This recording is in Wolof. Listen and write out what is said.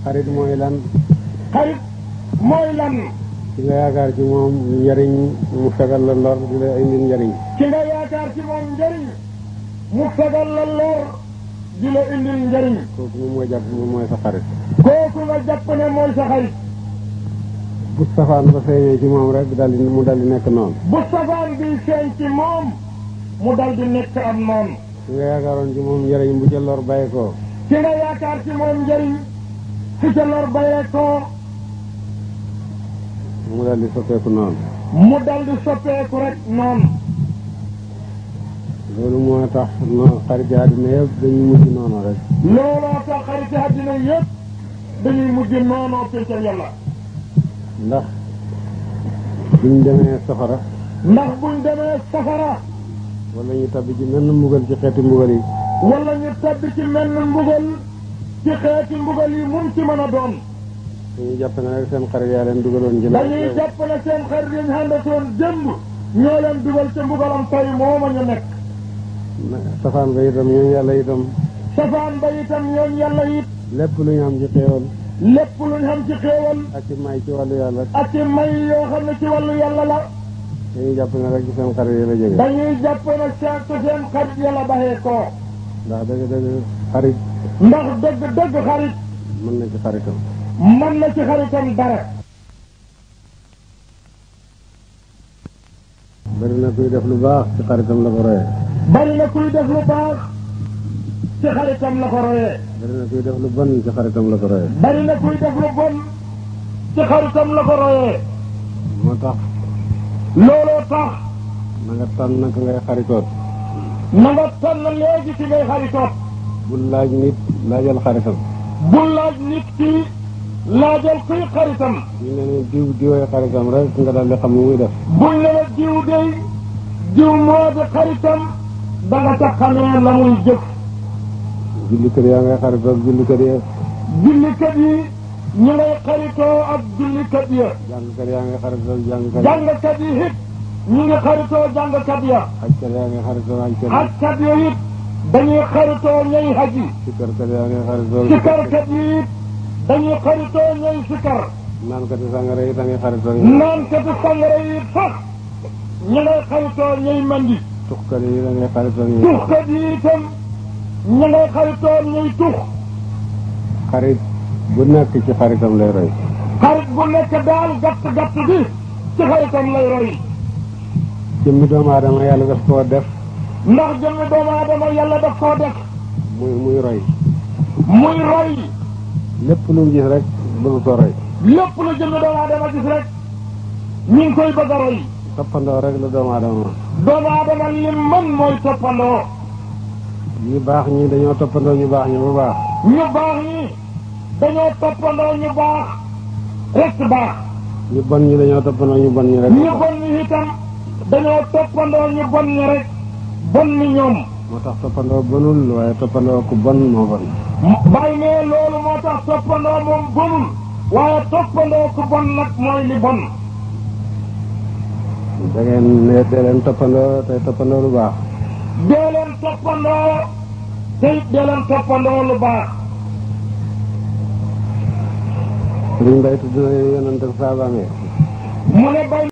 xarit mooy lan. xarit mooy lan. ki nga yaakaar ci moom njariñ mu fegal la lor di la indil njariñ. ki nga yaakaar ci moom njariñ mu fegal la lor di la indil njariñ. kooku moom nga jàpp moom mooy sa xarit. kooku nga jàpp ne mooy sa xarit. bu safaan ba feeñee ci moom rek mu daldi nekk noonu. bu safaan bi feeñ ci moom mu daldi nekk am noonu. ki nga yaakaaroon ci moom njariñ bu ca lor bàyyi ko. ki nga yaakaar ci moom njariñ su ca lor bàyyi ko. mu daldi soppeeku noonu. mu daldi soppeeku rek noonu. loolu moo tax xarit àddina yëpp dañuy mujj noonu rek. looloo tax xarit àddina yëpp dañuy mujj noonoo péncal yàlla. ndax buñ demee safara. ndax buñ demee safara. wala ñu tabbi ci menn mbugal ci xeeti mbugal yi. wala ñu tabbi ci menn mbugal ci xeeti mbugal yi mun ci mën a doon. dañuy jàpp ne rek seen xarit yaa leen dugaloon ci. dañuy jàpp ne seen xarit yi ñu àndatoon démb ñoo leen dugal ca mbugalam tey mooma ñu nekk. safaan ba itam ñooñu yàlla itam. safaan ba itam ñooñu yàlla it. lépp lu ñu am ci xéewal. lépp lu ñu xam ci xéewal. ak ci may ci wàllu yàlla. ak ci may yoo xam ne ci wàllu yàlla la. dañuy jàpp ne rek ci seen xarit yi la jóge. dañuy jàpp ne seen xarit yi la baxee ko. ndax dëgg-dëgg xarit. ndax dëgg xarit. mën na ci xaritam. mën na ci xaritam dara. bari na kuy def lu baax ci xaritam la ko royee. bari na kuy def lu baax ci xaritam la ko royee. bari na kuy def lu bon ci xaritam la ko royee. bari na kuy def lu bon ci xaritam la ko royee. moo tax. looloo tax. na nga tànn naka ngay xaritoot. na nga tànn léegi ci ngay xaritoot. bul laaj nit laajal xaritam. bul laaj nit ki laajal kuy xaritam. ñu ne ne diwee xaritam rek nga daal di xam ni muy def. buñ ne la diw moo di xaritam da nga ca xamee la muy jëf. jullikat yaa ngay xaritoo ak jullikat yi. jullikat yi ñu ngay xaritoo ak jullikat ya. jàngkat yaa ngay xaritoo ak jàngkat. jàngkat yi it ñu ngi xaritoo jàngkat ya. xajkat yaa ngay xaritoo ak xajkat. xajkat ya it dañuy xaritoo ñay xaji. sikarkat yaa ngay xaritoo. sikarkat yi it dañuy xaritoo ñay sikar. naankati sàngara yi da ngay xaritoo. naankati sàngara yi sax ñu ngay xaritoo ñay mandi. tuxkat yi da ngay xaritoo. tuxkat yi itam ñu ngay xaritoo ñay tux. xarit bu nekk ci xaritam lay roy. xarit bu nekk daal gàtt bi ci xaritam lay roy. jëmmi doomu aadama yàlla daf koo def. ndax jëmmi doomu aadama yàlla daf koo def. muy roy. muy roy. lépp lu mu gis rek bëgg ko roy. lépp lu jëmmi doomu aadama gis rek ñu ngi koy bëgg a roy. toppandoo rek la doomu aadama. doomu aadama li mën mooy toppandoo. ñu baax ñi dañoo toppandoo ñu baax ñi bu baax. ñu baax ñi dañoo toppandoo ñu baax rek baax. ñu bon ñi dañoo toppandoo ñu bon ñi rek. ñu bon ñi itam dañoo toppandoo ñu bon ñi rek bon ni ñoom. moo tax toppandoo bonul waaye toppandoo ku bon moo bon. bàyyi ne loolu moo tax toppandoo moom bonul waaye toppandoo ku bon nag mooy li bon. da ngeen ne dee leen toppandoo tey toppandoo lu baax. dee leen toppandoo tey dee leen toppandoo lu baax. Sëriñ Bay tudd na yonent ak saabaam yi. mu ne bay